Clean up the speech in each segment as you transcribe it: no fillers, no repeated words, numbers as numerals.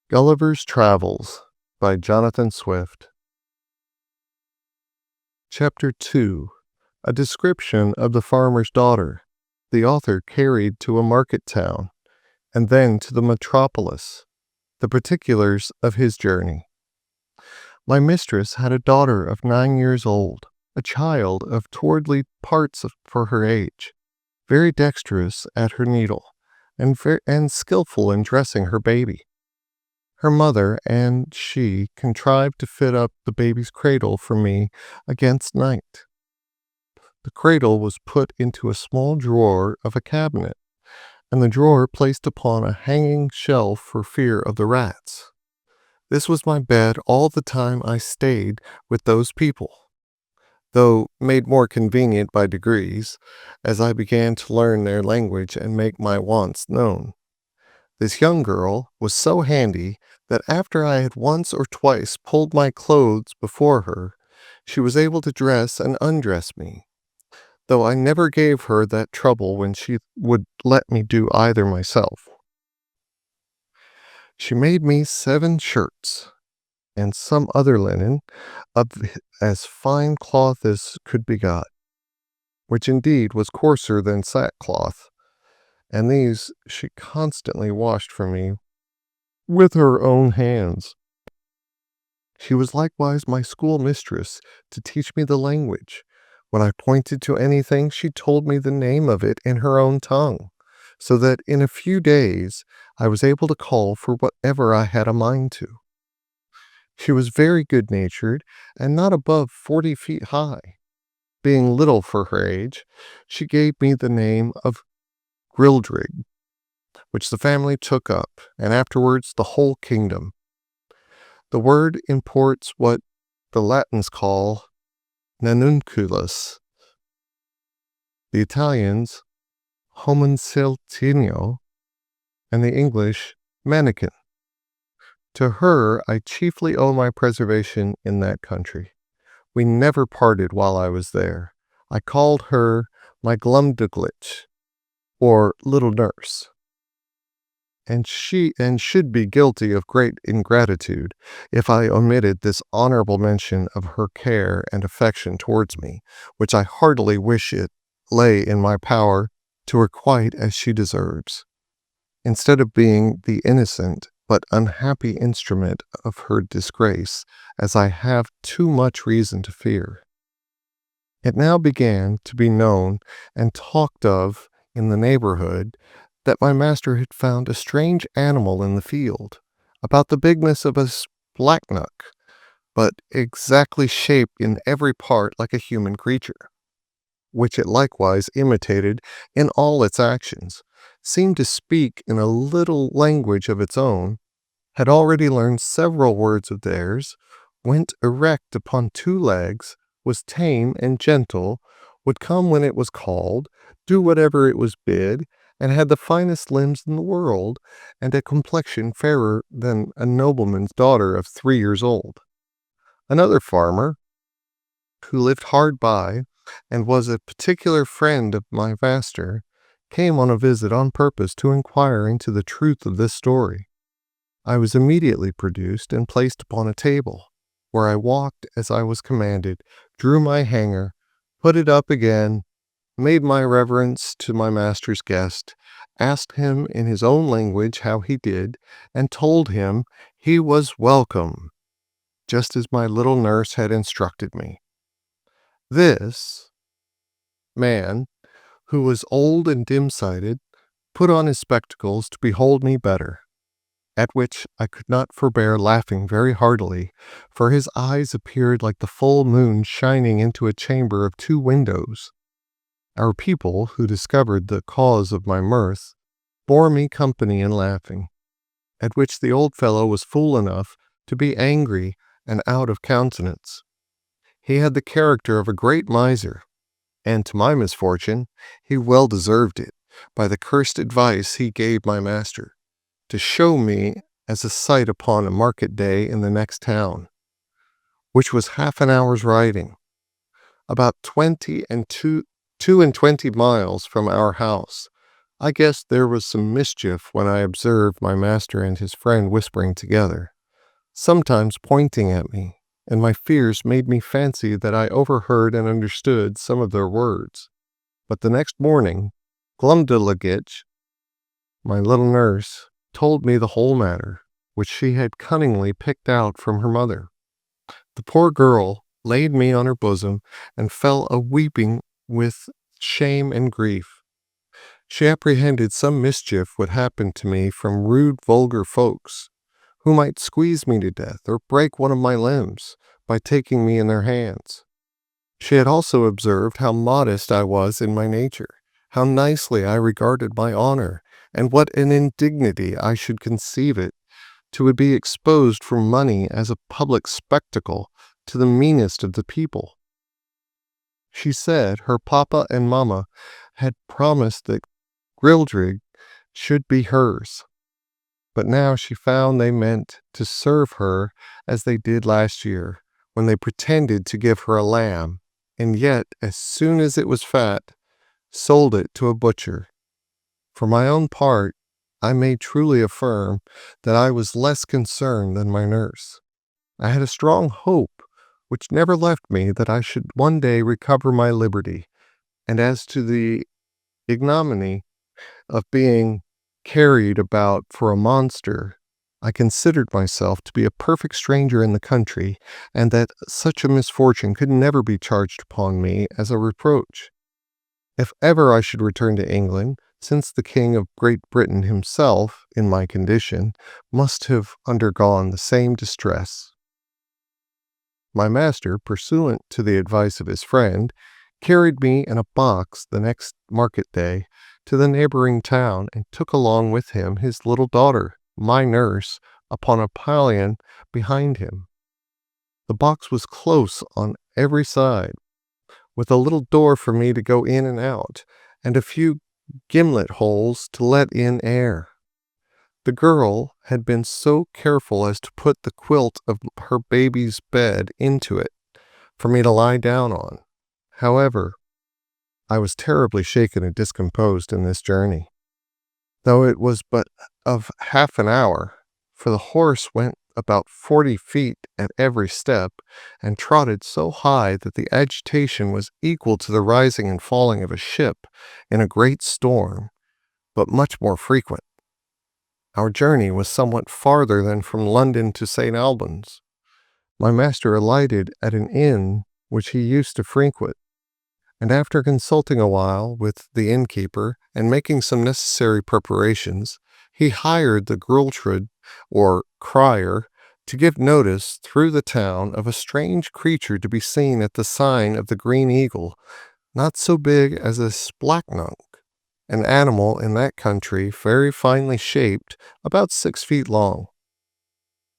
Gulliver's Travels by Johnathan Swift. Chapter 2. A description of the farmer's daughter, the author carried to a market town, and then to the metropolis, the particulars of his journey. My mistress had a daughter of 9 years old, a child of towardly parts for her age, very dexterous at her needle, and skillful in dressing her baby. Her mother and she contrived to fit up the baby's cradle for me against night. The cradle was put into a small drawer of a cabinet, and the drawer placed upon a hanging shelf for fear of the rats. This was my bed all the time I stayed with those people, though made more convenient by degrees, as I began to learn their language and make my wants known. This young girl was so handy that after I had once or twice pulled my clothes before her, she was able to dress and undress me, though I never gave her that trouble when she would let me do either myself. She made me 7 shirts, and some other linen of as fine cloth as could be got, which indeed was coarser than sackcloth, and these she constantly washed for me with her own hands. She was likewise my schoolmistress to teach me the language. When I pointed to anything, she told me the name of it in her own tongue, so that in a few days I was able to call for whatever I had a mind to. She was very good-natured and not above 40 feet high. Being little for her age, she gave me the name of Grildrig, which the family took up, and afterwards the whole kingdom. The word imports what the Latins call nanunculus, the Italians homunceltino, and the English mannikin. To her I chiefly owe my preservation in that country. We never parted while I was there. I called her my Glumdalclitch, or little nurse, and should be guilty of great ingratitude if I omitted this honorable mention of her care and affection towards me, which I heartily wish it lay in my power to requite as she deserves, instead of being the innocent but unhappy instrument of her disgrace, as I have too much reason to fear. It now began to be known and talked of in the neighborhood that my master had found a strange animal in the field, about the bigness of a blacknock, but exactly shaped in every part like a human creature, which it likewise imitated in all its actions, seemed to speak in a little language of its own, had already learned several words of theirs, went erect upon 2 legs, was tame and gentle, would come when it was called, do whatever it was bid, and had the finest limbs in the world, and a complexion fairer than a nobleman's daughter of 3 years old. Another farmer, who lived hard by, and was a particular friend of my master, came on a visit on purpose to inquire into the truth of this story. I was immediately produced and placed upon a table, where I walked as I was commanded, drew my hanger, put it up again, made my reverence to my master's guest, asked him in his own language how he did, and told him he was welcome, just as my little nurse had instructed me. This man, who was old and dim-sighted, put on his spectacles to behold me better, at which I could not forbear laughing very heartily, for his eyes appeared like the full moon shining into a chamber of 2 windows. Our people, who discovered the cause of my mirth, bore me company in laughing, at which the old fellow was fool enough to be angry and out of countenance. He had the character of a great miser, and to my misfortune he well deserved it by the cursed advice he gave my master, to show me as a sight upon a market day in the next town, which was half an hour's riding, about 22 miles from our house, I guess there was some mischief when I observed my master and his friend whispering together, sometimes pointing at me, and my fears made me fancy that I overheard and understood some of their words. But the next morning, Glumdalclitch, my little nurse, told me the whole matter, which she had cunningly picked out from her mother. The poor girl laid me on her bosom and fell a-weeping with shame and grief. She apprehended some mischief would happen to me from rude vulgar folks, who might squeeze me to death or break one of my limbs by taking me in their hands. She had also observed how modest I was in my nature, how nicely I regarded my honor, and what an indignity I should conceive it to be exposed for money as a public spectacle to the meanest of the people. She said her papa and mamma had promised that Grildrig should be hers, but now she found they meant to serve her as they did last year, when they pretended to give her a lamb, and yet, as soon as it was fat, sold it to a butcher. For my own part, I may truly affirm that I was less concerned than my nurse. I had a strong hope, which never left me, that I should one day recover my liberty, and as to the ignominy of being carried about for a monster, I considered myself to be a perfect stranger in the country, and that such a misfortune could never be charged upon me as a reproach. If ever I should return to England, since the King of Great Britain himself, in my condition, must have undergone the same distress. My master, pursuant to the advice of his friend, carried me in a box the next market day to the neighboring town, and took along with him his little daughter, my nurse, upon a pillion behind him. The box was close on every side, with a little door for me to go in and out, and a few gimlet holes to let in air. The girl had been so careful as to put the quilt of her baby's bed into it, for me to lie down on. However, I was terribly shaken and discomposed in this journey, though it was but of half an hour, for the horse went about 40 feet at every step, and trotted so high that the agitation was equal to the rising and falling of a ship in a great storm, but much more frequent. Our journey was somewhat farther than from London to St. Albans. My master alighted at an inn which he used to frequent, and after consulting a while with the innkeeper and making some necessary preparations, he hired the Grultrud, or crier, to give notice through the town of a strange creature to be seen at the sign of the Green Eagle, not so big as a splachnock, an animal in that country very finely shaped, about 6 feet long,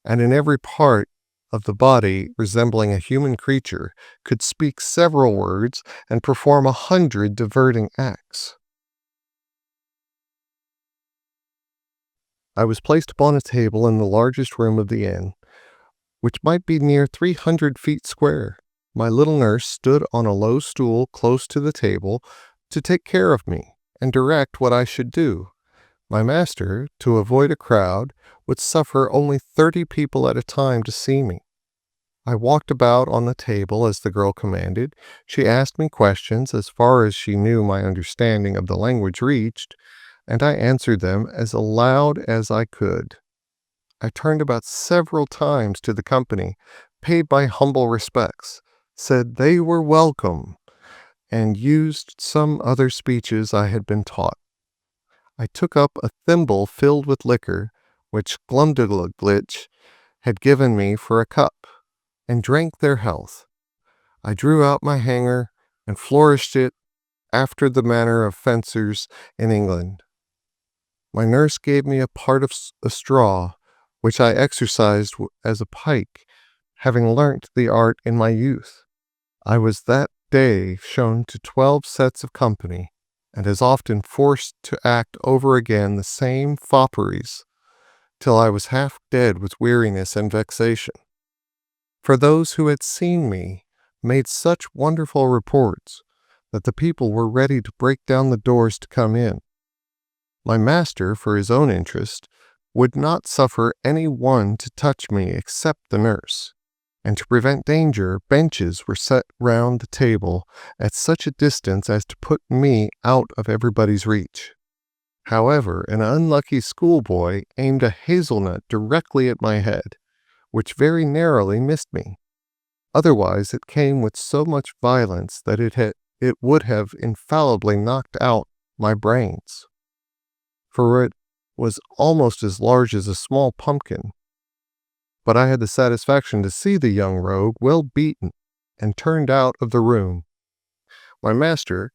and in every part of the body resembling a human creature, could speak several words and perform 100 diverting acts. I was placed upon a table in the largest room of the inn, which might be near 300 feet square. My little nurse stood on a low stool close to the table to take care of me and direct what I should do. My master, to avoid a crowd, would suffer only 30 people at a time to see me. I walked about on the table as the girl commanded. She asked me questions as far as she knew my understanding of the language reached, and I answered them as loud as I could. I turned about several times to the company, paid my humble respects, said they were welcome, and used some other speeches I had been taught. I took up a thimble filled with liquor, which Glumdalclitch had given me for a cup, and drank their health. I drew out my hanger and flourished it after the manner of fencers in England. My nurse gave me a part of a straw, which I exercised as a pike, having learnt the art in my youth. I was that day shown to 12 sets of company, and as often forced to act over again the same fopperies, till I was half dead with weariness and vexation. For those who had seen me made such wonderful reports that the people were ready to break down the doors to come in. My master, for his own interest, would not suffer any one to touch me except the nurse, and to prevent danger, benches were set round the table at such a distance as to put me out of everybody's reach. However, an unlucky schoolboy aimed a hazelnut directly at my head, which very narrowly missed me. Otherwise, it came with so much violence that it would have infallibly knocked out my brains, for it was almost as large as a small pumpkin. But I had the satisfaction to see the young rogue well beaten and turned out of the room. My master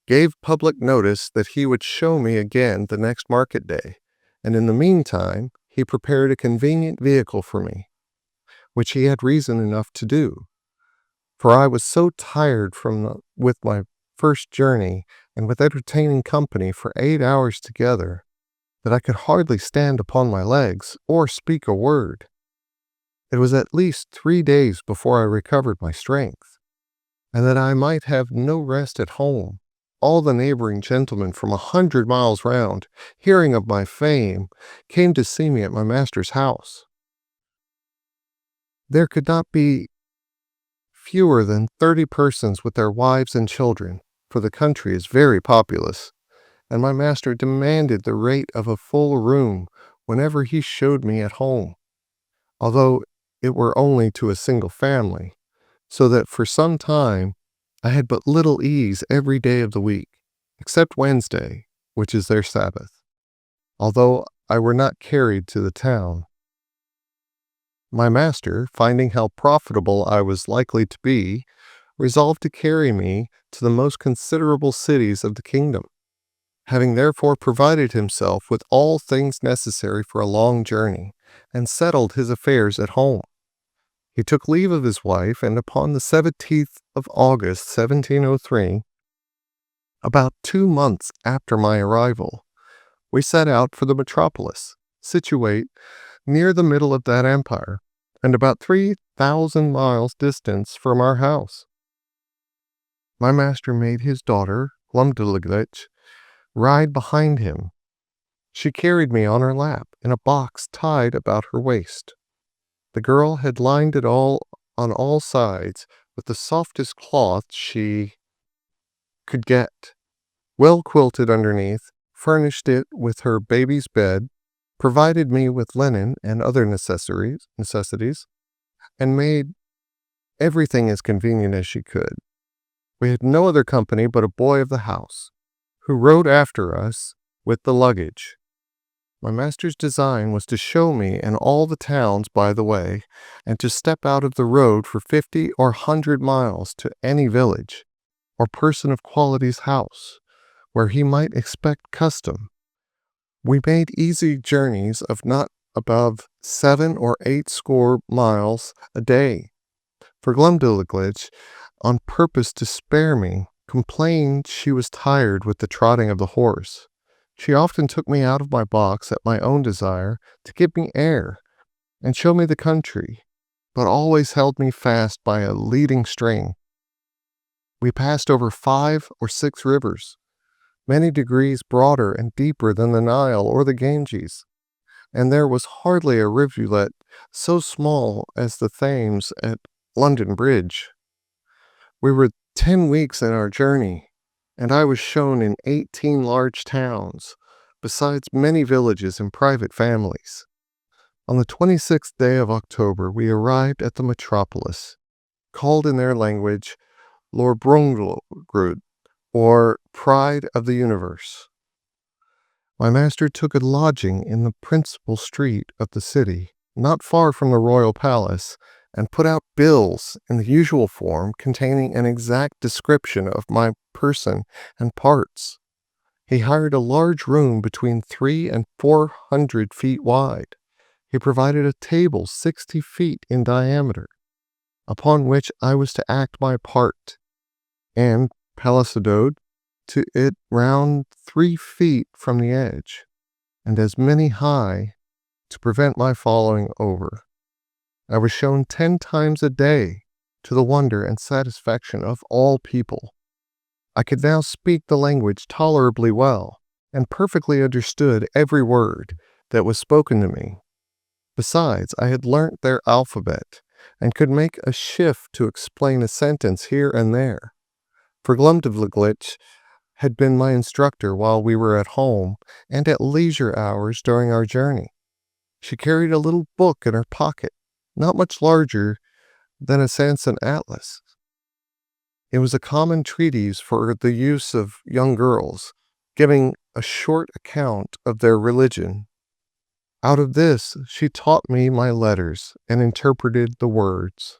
gave public notice that he would show me again the next market day, and in the meantime he prepared a convenient vehicle for me, which he had reason enough to do, for I was so tired with my first journey and with entertaining company for 8 hours together that I could hardly stand upon my legs or speak a word. It was at least 3 days before I recovered my strength, and that I might have no rest at home. All the neighboring gentlemen from 100 miles round, hearing of my fame, came to see me at my master's house. There could not be fewer than 30 persons with their wives and children, for the country is very populous, and my master demanded the rate of a full room whenever he showed me at home, although it were only to a single family, so that for some time I had but little ease every day of the week, except Wednesday, which is their Sabbath, although I were not carried to the town. My master, finding how profitable I was likely to be, resolved to carry me to the most considerable cities of the kingdom. Having therefore provided himself with all things necessary for a long journey, and settled his affairs at home, he took leave of his wife, and upon the 17th of August, 1703, about 2 months after my arrival, we set out for the metropolis, situate near the middle of that empire, and about 3,000 miles distant from our house. My master made his daughter, Glumdalclitch, ride behind him. She carried me on her lap, in a box tied about her waist. The girl had lined it all on all sides with the softest cloth she could get, well quilted underneath, furnished it with her baby's bed, provided me with linen and other necessities, and made everything as convenient as she could. We had no other company but a boy of the house, who rode after us with the luggage. My master's design was to show me in all the towns by the way, and to step out of the road for 50 or 100 miles to any village or person of quality's house, where he might expect custom. We made easy journeys of not above 7 or 8 score miles a day, for Glumdalclitch, on purpose to spare me, complained she was tired with the trotting of the horse. She often took me out of my box at my own desire to give me air and show me the country, but always held me fast by a leading string. We passed over 5 or 6 rivers, many degrees broader and deeper than the Nile or the Ganges, and there was hardly a rivulet so small as the Thames at London Bridge. We were 10 weeks in our journey, and I was shown in 18 large towns, besides many villages and private families. On the 26th day of October, we arrived at the metropolis, called in their language Brobdingnagians, or Pride of the Universe. My master took a lodging in the principal street of the city, not far from the royal palace, and put out bills in the usual form containing an exact description of my person and parts. He hired a large room between 300 and 400 feet wide. He provided a table 60 feet in diameter, upon which I was to act my part, and palisaded to it round 3 feet from the edge, and as many high to prevent my falling over. I was shown 10 times a day, to the wonder and satisfaction of all people. I could now speak the language tolerably well, and perfectly understood every word that was spoken to me. Besides, I had learnt their alphabet and could make a shift to explain a sentence here and there. For Glumdalclitch had been my instructor while we were at home and at leisure hours during our journey. She carried a little book in her pocket, not much larger than a Sanson atlas. It was a common treatise for the use of young girls, giving a short account of their religion. Out of this, she taught me my letters and interpreted the words.